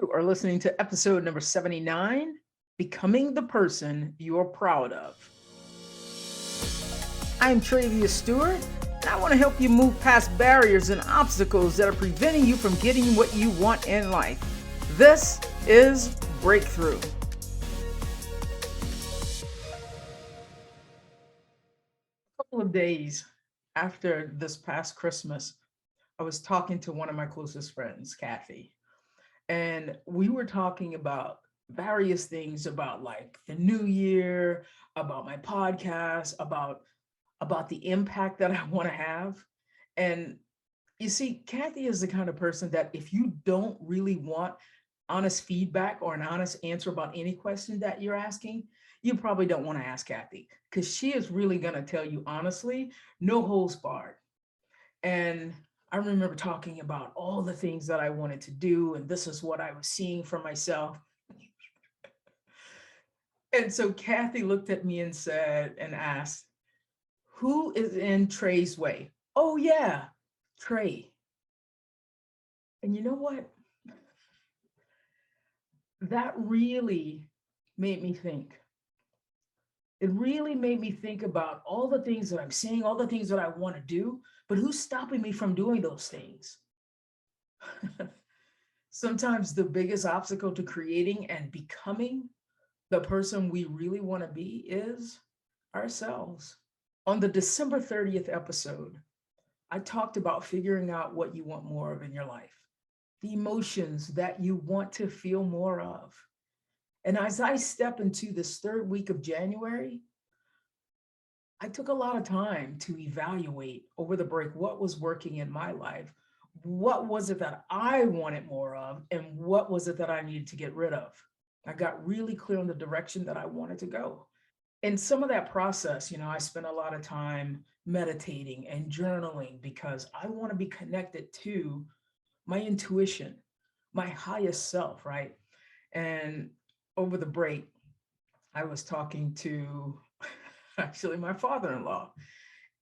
You are listening to episode number 79, Becoming the Person You're Proud of. I'm Travia Stewart, and I want to help you move past barriers and obstacles that are preventing you from getting what you want in life. This is Breakthrough. A couple of days after this past Christmas, I was talking to one of my closest friends, Kathy, and we were talking about various things about like the new year, about my podcast, about the impact that I want to have. And you see, Kathy is the kind of person that if you don't really want honest feedback or an honest answer about any question that you're asking, you probably don't want to ask Kathy because she is really going to tell you honestly, no holds barred. And I remember talking about all the things that I wanted to do, and this is what I was seeing for myself. And so Kathy looked at me and said, and asked, who is in Trey's way? Oh, yeah, Trey. And you know what? That really made me think. It really made me think about all the things that I'm saying, all the things that I want to do, but who's stopping me from doing those things? Sometimes the biggest obstacle to creating and becoming the person we really want to be is ourselves. On the December 30th episode, I talked about figuring out what you want more of in your life, the emotions that you want to feel more of. And as I step into this third week of January, I took a lot of time to evaluate over the break what was working in my life. What was it that I wanted more of, and what was it that I needed to get rid of? I got really clear on the direction that I wanted to go. In some of that process, I spent a lot of time meditating and journaling because I want to be connected to my intuition, my highest self, right? And over the break, I was talking to actually my father-in-law,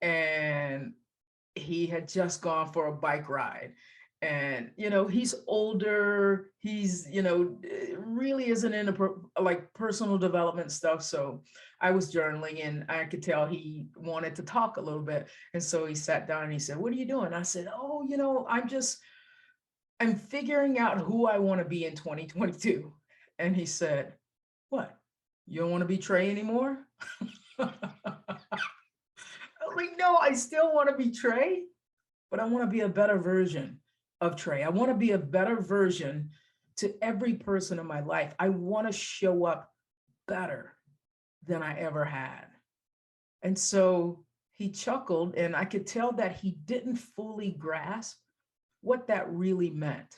and he had just gone for a bike ride. And he's older, he's really isn't into like personal development stuff. So I was journaling, and I could tell he wanted to talk a little bit. And so he sat down and he said, what are you doing? I said, oh, I'm figuring out who I want to be in 2022. And he said, what, you don't want to be Trey anymore? I was like, no, I still want to be Trey, but I want to be a better version of Trey. I want to be a better version to every person in my life. I want to show up better than I ever had. And so he chuckled, and I could tell that he didn't fully grasp what that really meant.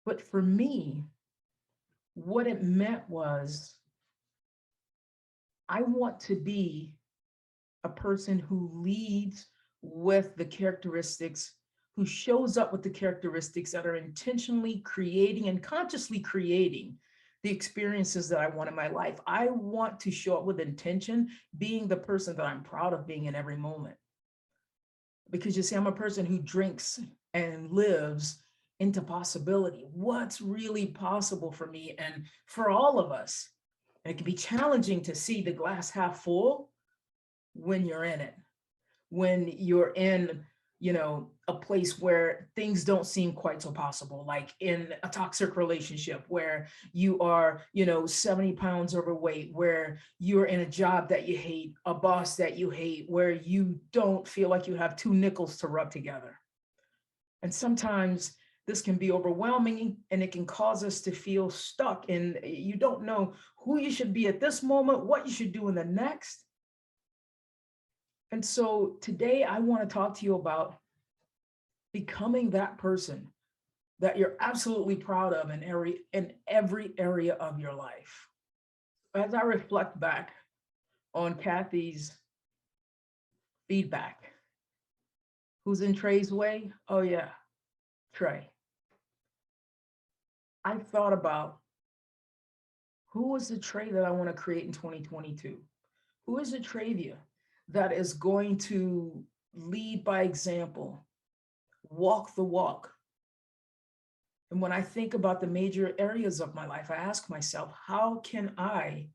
But for me, what it meant was I want to be a person who leads with the characteristics, who shows up with the characteristics that are intentionally creating and consciously creating the experiences that I want in my life. I want to show up with intention, being the person that I'm proud of being in every moment. Because you see, I'm a person who drinks and lives into possibility. What's really possible for me and for all of us? And it can be challenging to see the glass half full when you're in it, when you're in a place where things don't seem quite so possible, like in a toxic relationship where you are 70 pounds overweight, where you're in a job that you hate, a boss that you hate, where you don't feel like you have two nickels to rub together. And sometimes this can be overwhelming, and it can cause us to feel stuck, and you don't know who you should be at this moment, what you should do in the next. And so today I want to talk to you about becoming that person that you're absolutely proud of in every area of your life. As I reflect back on Kathy's feedback, who's in Trey's way? Oh yeah, Trey. I thought about who is the Trey that I want to create in 2022? Who is the Travia that is going to lead by example, walk the walk, And when I think about the major areas of my life, I ask myself, how can I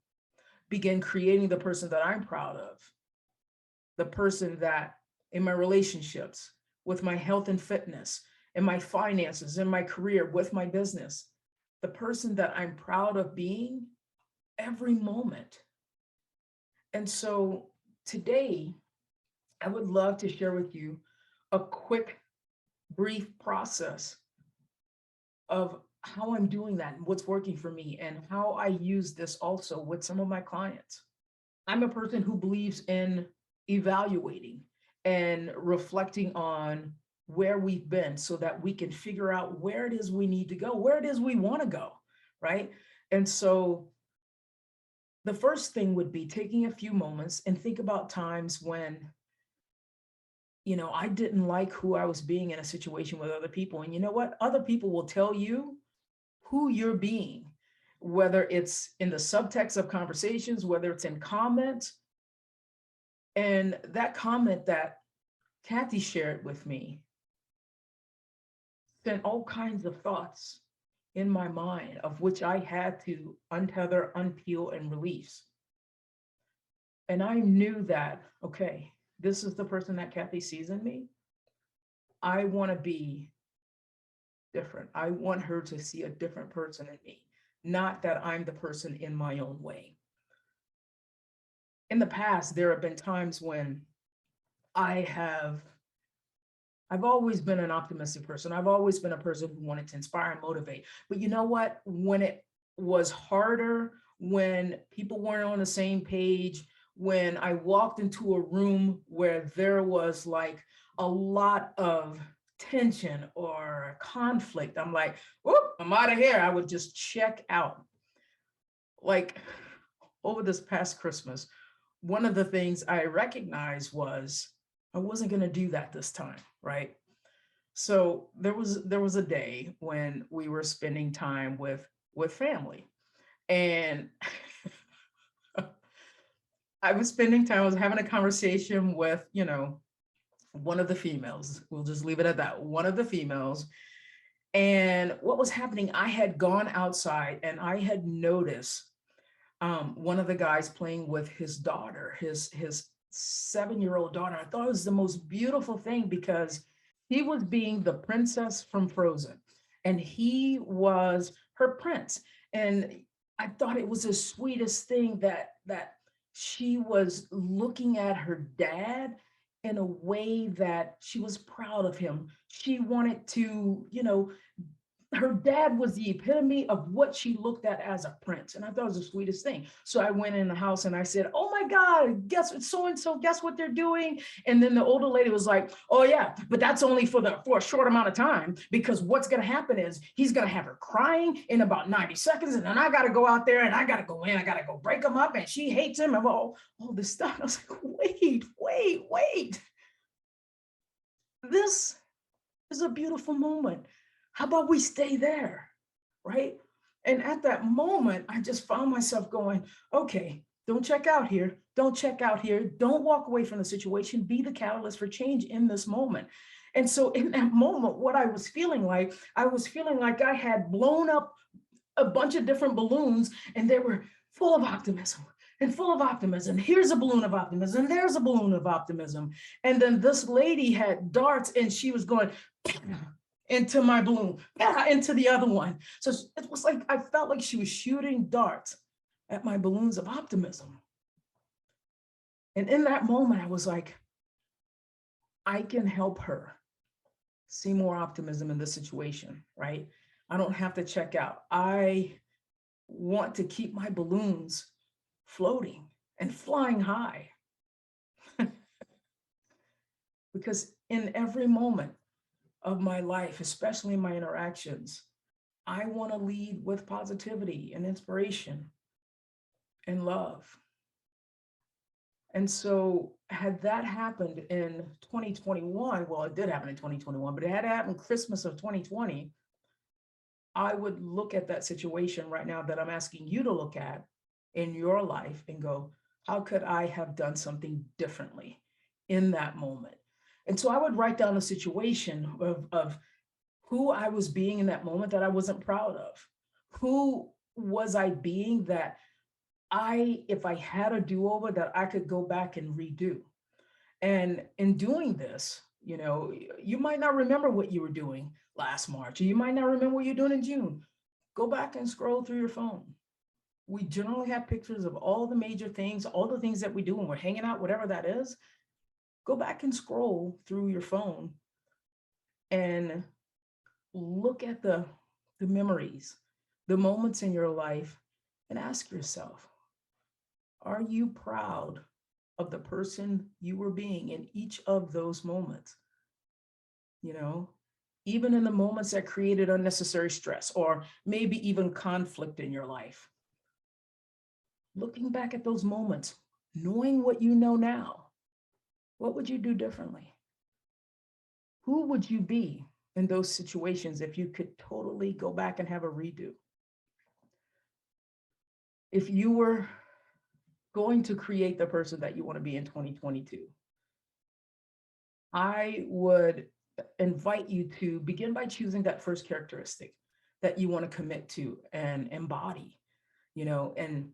begin creating the person that I'm proud of? The person that in my relationships, with my health and fitness, in my finances, in my career, with my business, the person that I'm proud of being every moment. And so today, I would love to share with you a quick, brief process of how I'm doing that and what's working for me and how I use this also with some of my clients. I'm a person who believes in evaluating and reflecting on where we've been so that we can figure out where it is we need to go, where it is we want to go, right? And so the first thing would be taking a few moments and think about times when, I didn't like who I was being in a situation with other people. And you know what? Other people will tell you who you're being, whether it's in the subtext of conversations, whether it's in comments. And that comment that Kathy shared with me sent all kinds of thoughts in my mind, of which I had to untether, unpeel, and release. And I knew that, okay, this is the person that Kathy sees in me. I want to be different. I want her to see a different person in me, not that I'm the person in my own way. In the past, there have been times when I've always been an optimistic person. I've always been a person who wanted to inspire and motivate. But you know what? When it was harder, when people weren't on the same page, when I walked into a room where there was like a lot of tension or conflict, I'm like, whoop, I'm out of here. I would just check out. Like over this past Christmas, one of the things I recognized was I wasn't going to do that this time, right? So there was a day when we were spending time with family, and I was spending time. I was having a conversation with one of the females. We'll just leave it at that. One of the females. And what was happening? I had gone outside and I had noticed one of the guys playing with his daughter, his 7-year-old daughter. I thought it was the most beautiful thing because he was being the princess from Frozen, and he was her prince. And I thought it was the sweetest thing that she was looking at her dad in a way that she was proud of him. She wanted to, her dad was the epitome of what she looked at as a prince. And I thought it was the sweetest thing. So I went in the house and I said, oh my God, guess what, so-and-so, guess what they're doing? And then the older lady was like, oh yeah, but that's only for a short amount of time, because what's going to happen is he's going to have her crying in about 90 seconds. And then I got to go out there and I got to go in, I got to go break him up. And she hates him and all this stuff. I was like, wait. This is a beautiful moment. How about we stay there, right? And at that moment, I just found myself going, okay, don't check out here. Don't check out here. Don't walk away from the situation. Be the catalyst for change in this moment. And so in that moment, what I was feeling like I had blown up a bunch of different balloons and they were full of optimism and full of optimism. Here's a balloon of optimism. There's a balloon of optimism. And then this lady had darts and she was going into my balloon, into the other one. So it was like, I felt like she was shooting darts at my balloons of optimism. And in that moment, I was like, I can help her see more optimism in this situation, right? I don't have to check out. I want to keep my balloons floating and flying high. Because in every moment of my life, especially in my interactions, I want to lead with positivity and inspiration and love. And so had that happened in 2021, well, it did happen in 2021, but it had happened Christmas of 2020, I would look at that situation right now that I'm asking you to look at in your life and go, how could I have done something differently in that moment? And so I would write down a situation of who I was being in that moment that I wasn't proud of. Who was I being that if I had a do-over, that I could go back and redo. And in doing this, you might not remember what you were doing last March, or you might not remember what you're doing in June. Go back and scroll through your phone. We generally have pictures of all the major things, all the things that we do when we're hanging out, whatever that is. Go back and scroll through your phone and look at the memories, the moments in your life, and ask yourself, are you proud of the person you were being in each of those moments? You know, even in the moments that created unnecessary stress or maybe even conflict in your life. Looking back at those moments, knowing what you know now, what would you do differently? Who would you be in those situations if you could totally go back and have a redo? If you were going to create the person that you want to be in 2022, I would invite you to begin by choosing that first characteristic that you want to commit to and embody, and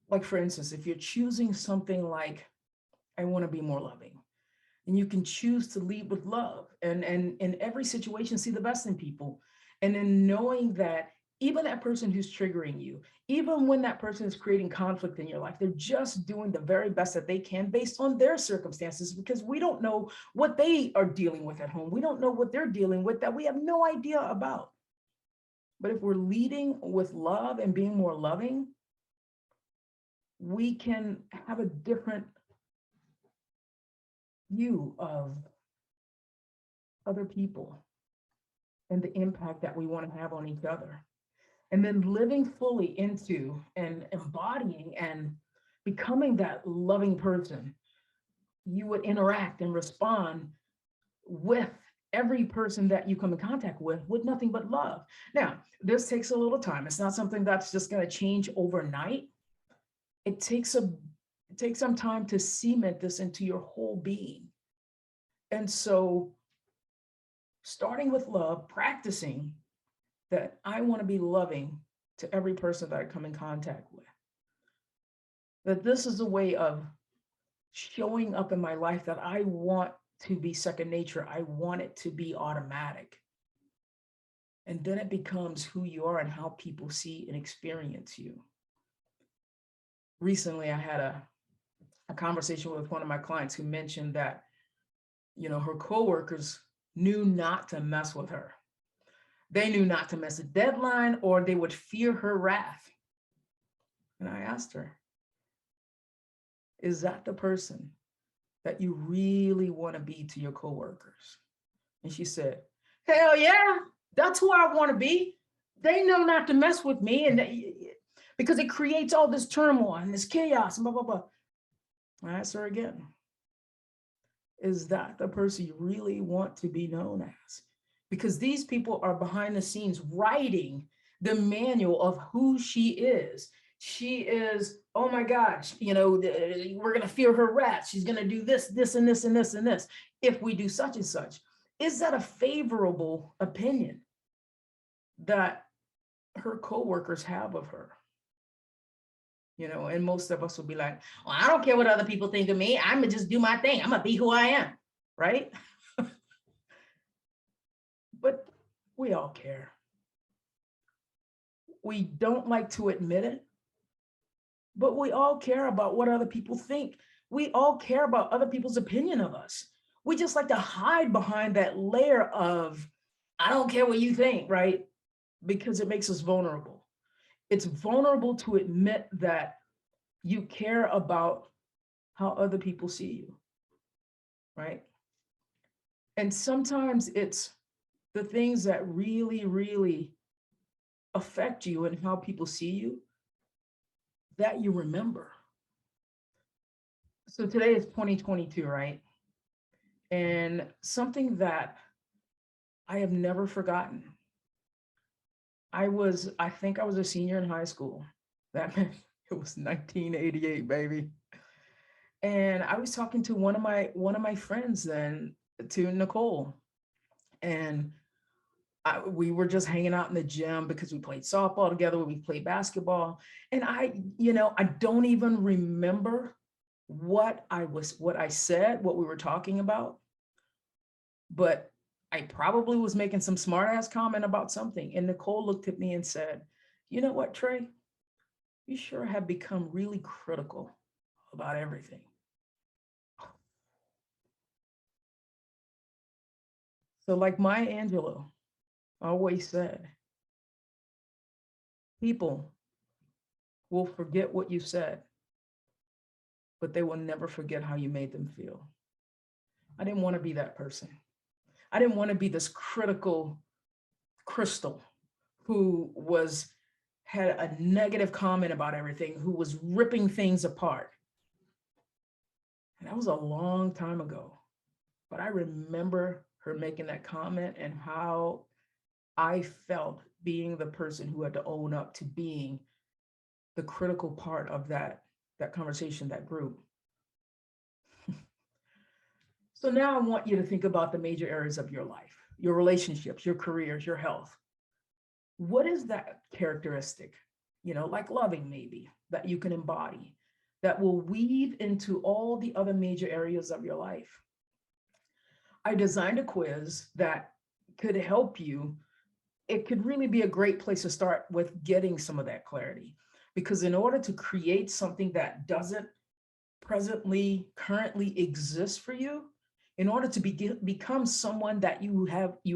like, for instance, if you're choosing something like, I want to be more loving, and you can choose to lead with love and in every situation, see the best in people. And then knowing that even that person who's triggering you, even when that person is creating conflict in your life, they're just doing the very best that they can based on their circumstances, because we don't know what they are dealing with at home. We don't know what they're dealing with that we have no idea about. But if we're leading with love and being more loving, we can have a different view of other people and the impact that we want to have on each other. And then living fully into and embodying and becoming that loving person, you would interact and respond with every person that you come in contact with nothing but love. Now, this takes a little time. It's not something that's just going to change overnight. It takes some time to cement this into your whole being. And so starting with love, practicing that I want to be loving to every person that I come in contact with. That this is a way of showing up in my life that I want to be second nature. I want it to be automatic. And then it becomes who you are and how people see and experience you. Recently, I had a conversation with one of my clients who mentioned that, her coworkers knew not to mess with her. They knew not to miss a deadline or they would fear her wrath. And I asked her, is that the person that you really want to be to your coworkers? And she said, hell yeah, that's who I want to be. They know not to mess with me, and because it creates all this turmoil and this chaos and blah, blah, blah. I asked her again, is that the person you really want to be known as? Because these people are behind the scenes writing the manual of who she is. She is, oh my gosh, we're going to fear her wrath. She's going to do this, this, and this, and this, and this, if we do such and such. Is that a favorable opinion that her coworkers have of her? And most of us will be like, well, I don't care what other people think of me. I'm going to just do my thing. I'm going to be who I am, right? But we all care. We don't like to admit it, but we all care about what other people think. We all care about other people's opinion of us. We just like to hide behind that layer of, I don't care what you think, right? Because it makes us vulnerable. It's vulnerable to admit that you care about how other people see you, right? And sometimes it's the things that really, really affect you and how people see you that you remember. So today is 2022, right? And something that I have never forgotten. I think I was a senior in high school. That meant it was 1988, baby. And I was talking to one of my friends then, to Nicole. And We were just hanging out in the gym because we played softball together, we played basketball. And I don't even remember what I said, what we were talking about, but I probably was making some smart ass comment about something. And Nicole looked at me and said, "You know what, Trey? You sure have become really critical about everything." So, like Maya Angelou always said, people will forget what you said, but they will never forget how you made them feel. I didn't want to be that person. I didn't want to be this critical crystal who had a negative comment about everything, who was ripping things apart. And that was a long time ago. But I remember her making that comment and how I felt being the person who had to own up to being the critical part of that conversation, that group. So now I want you to think about the major areas of your life, your relationships, your careers, your health. What is that characteristic, like loving maybe, that you can embody, that will weave into all the other major areas of your life? I designed a quiz that could help you. It could really be a great place to start with getting some of that clarity. Because in order to create something that doesn't currently exist for you, in order to become someone that you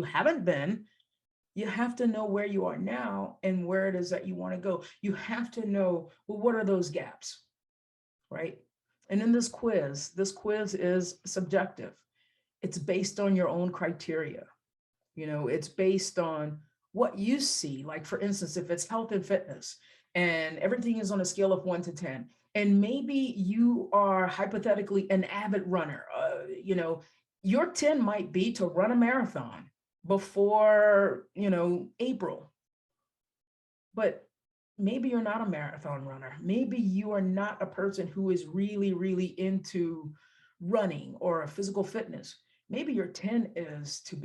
haven't been, you have to know where you are now and where it is that you want to go. You have to know, well, what are those gaps, right? And in this quiz is subjective. It's based on your own criteria. It's based on what you see. Like, for instance, if it's health and fitness and everything is on a scale of 1 to 10, and maybe you are hypothetically an avid runner, your 10 might be to run a marathon before, April. But maybe you're not a marathon runner. Maybe you are not a person who is really, really into running or physical fitness. Maybe your 10 is to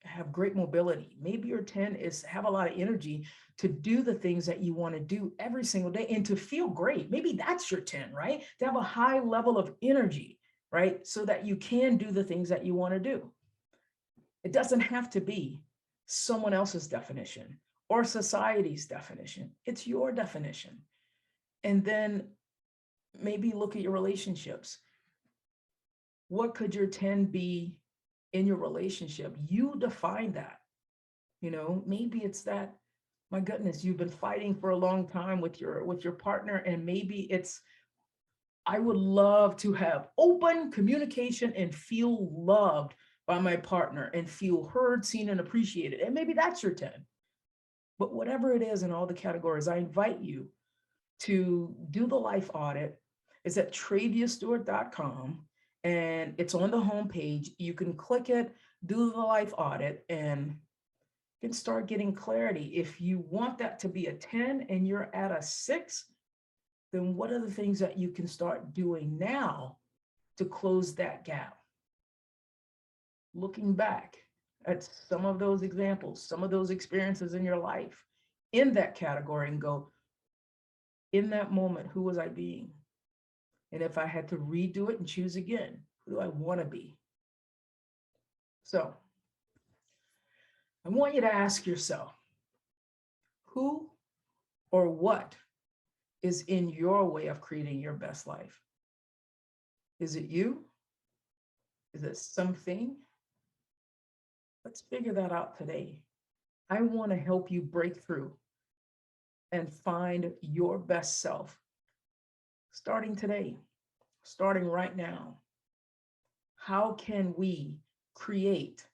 have great mobility. Maybe your 10 is to have a lot of energy to do the things that you want to do every single day and to feel great. Maybe that's your 10, right? To have a high level of energy, right? So that you can do the things that you want to do. It doesn't have to be someone else's definition or society's definition. It's your definition. And then maybe look at your relationships. What could your 10 be in your relationship? You define that. Maybe it's that, my goodness, you've been fighting for a long time with your partner, and maybe it's, I would love to have open communication and feel loved by my partner and feel heard, seen, and appreciated. And maybe that's your 10. But whatever it is in all the categories, I invite you to do the life audit. It's at traviastewart.com, and it's on the homepage. You can click it, do the life audit, and you can start getting clarity. If you want that to be a 10 and you're at a 6, then what are the things that you can start doing now to close that gap? Looking back at some of those examples, some of those experiences in your life in that category, and go, in that moment, who was I being? And if I had to redo it and choose again, who do I want to be? So I want you to ask yourself, who or what is in your way of creating your best life? Is it you? Is it something? Let's figure that out today. I want to help you break through and find your best self, starting today, starting right now. How can we create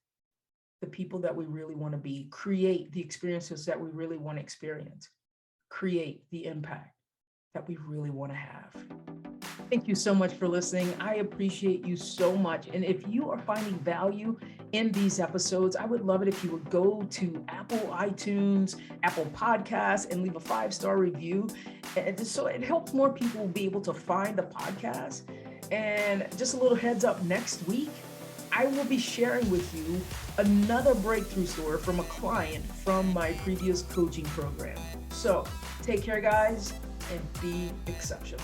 the people that we really want to be, create the experiences that we really want to experience, create the impact that we really want to have? Thank you so much for listening. I appreciate you so much. And if you are finding value in these episodes, I would love it if you would go to Apple iTunes, Apple Podcasts, and leave a 5-star review. And so it helps more people be able to find the podcast. And just a little heads up, next week, I will be sharing with you another breakthrough story from a client from my previous coaching program. So take care, guys, and be exceptional.